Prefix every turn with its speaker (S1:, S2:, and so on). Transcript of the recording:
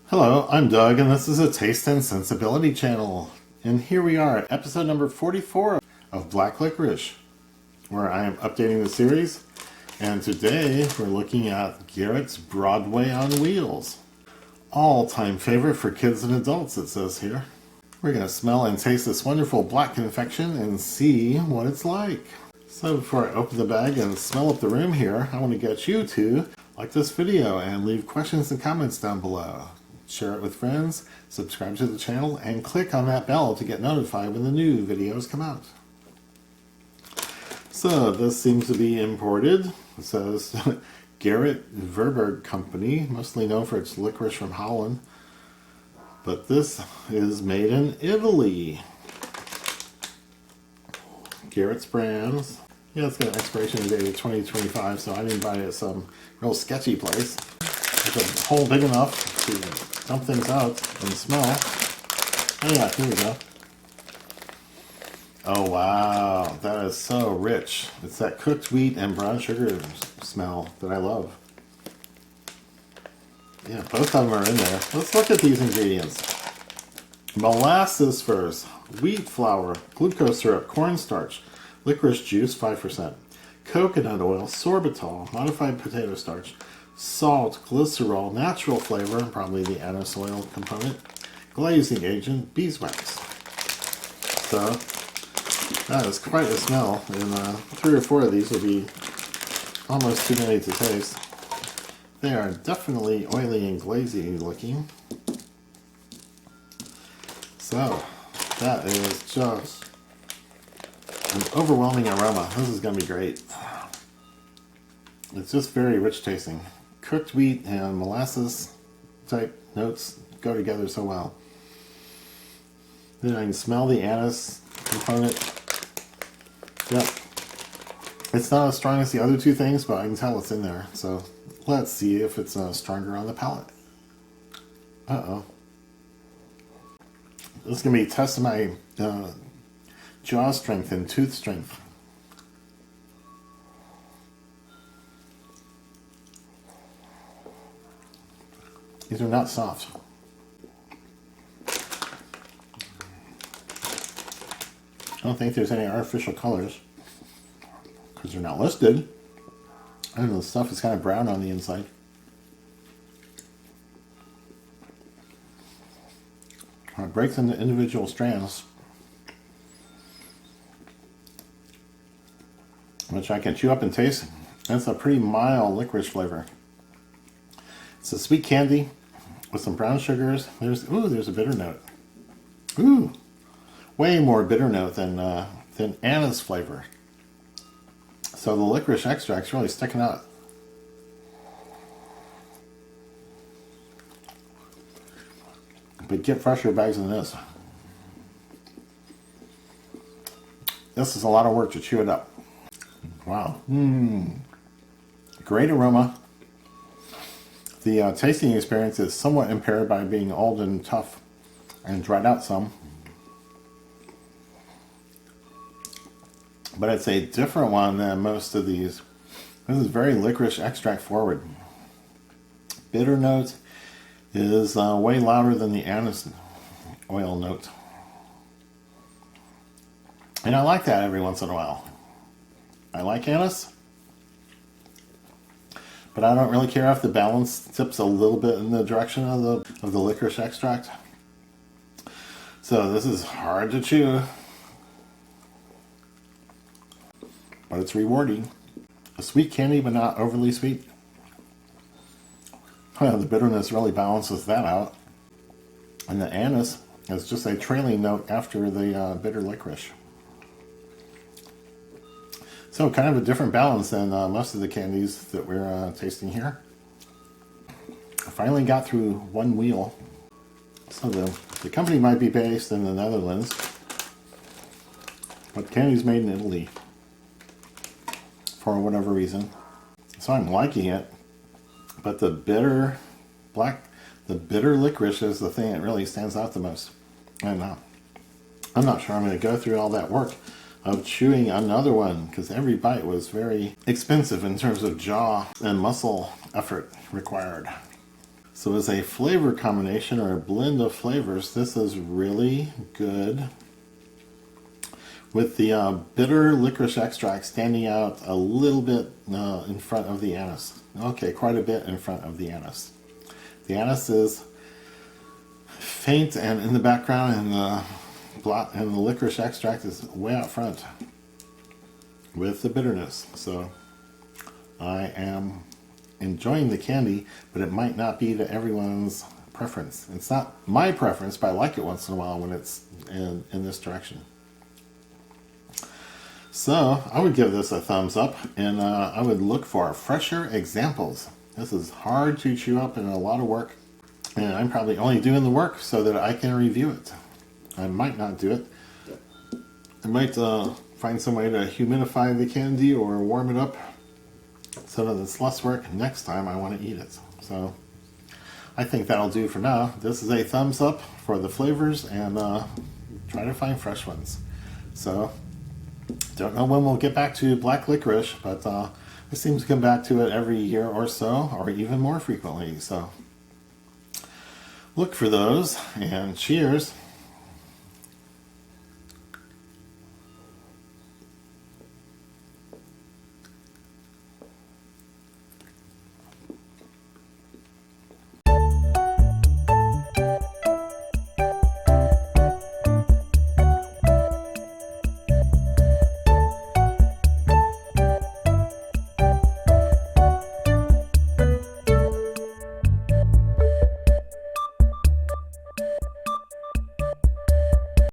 S1: Hello, I'm Doug, and this is a Taste and Sensibility channel. And here we are at episode number 44 of Black Licorice, where I am updating the series. And today we're looking at Gerrit's Broadway on Wheels. All-time favorite for kids and adults, it says here. We're going to smell and taste this wonderful black confection and see what it's like. So before I open the bag and smell up the room here, I want to get you to like this video and leave questions and comments down below. Share it with friends, subscribe to the channel, and click on that bell to get notified when the new videos come out. So this seems to be imported. It says Gerrit Verberg Company, mostly known for its licorice from Holland. But this is made in Italy. Gerrit's brands. Yeah, it's got an expiration date of 2025, so I didn't buy it at some real sketchy place. It's a hole big enough to dump things out and smell. Oh yeah, here we go. Oh wow, that is so rich. It's that cooked wheat and brown sugar smell that I love. Yeah, both of them are in there. Let's look at these ingredients. Molasses first. Wheat flour, glucose syrup, cornstarch, licorice juice 5%, coconut oil, sorbitol, modified potato starch, salt, glycerol, natural flavor, probably the anise oil component, glazing agent, beeswax. So that is quite a smell, and 3 or 4 of these will be almost too many to taste. They are definitely oily and glazy looking. So that is just an overwhelming aroma. This is going to be great. It's just very rich tasting. Cooked wheat and molasses type notes go together so well. Then I can smell the anise component. Yep. It's not as strong as the other two things, but I can tell it's in there. So let's see if it's stronger on the palate. Uh-oh. This is going to be testing my jaw strength and tooth strength. These are not soft. I don't think there's any artificial colors because they're not listed. And the stuff is kind of brown on the inside. It breaks into individual strands, which I can chew up and taste. It's a pretty mild licorice flavor. It's a sweet candy with some brown sugars. There's a bitter note. Ooh, way more bitter note than anise flavor. So the licorice extract's really sticking out. But get fresher bags than this. This is a lot of work to chew it up. Wow. Great aroma. The tasting experience is somewhat impaired by being old and tough and dried out some. But it's a different one than most of these. This is very licorice extract forward. Bitter note is way louder than the anise oil note. And I like that every once in a while. I like anise, but I don't really care if the balance tips a little bit in the direction of the licorice extract. So this is hard to chew, but it's rewarding. A sweet candy, but not overly sweet. The bitterness really balances that out. And the anise is just a trailing note after the bitter licorice. So kind of a different balance than most of the candies that we're tasting here. I finally got through one wheel. So the company might be based in the Netherlands, but candy's made in Italy for whatever reason. So I'm liking it. But the bitter licorice is the thing that really stands out the most. And I'm not sure I'm going to go through all that work of chewing another one because every bite was very expensive in terms of jaw and muscle effort required. So as a flavor combination or a blend of flavors, this is really good, with the bitter licorice extract standing out a little bit in front of the anise. Okay, quite a bit in front of the anise. The anise is faint and in the background, and the licorice extract is way out front with the bitterness. So I am enjoying the candy, but it might not be to everyone's preference. It's not my preference, but I like it once in a while when it's in this direction. So I would give this a thumbs up, and I would look for fresher examples. This is hard to chew up and a lot of work, and I'm probably only doing the work so that I can review it. I might not do it. I might find some way to humidify the candy or warm it up so that it's less work next time I want to eat it. So I think that'll do for now. This is a thumbs up for the flavors, and try to find fresh ones. So don't know when we'll get back to black licorice, but we seem to come back to it every year or so, or even more frequently. So look for those, and cheers.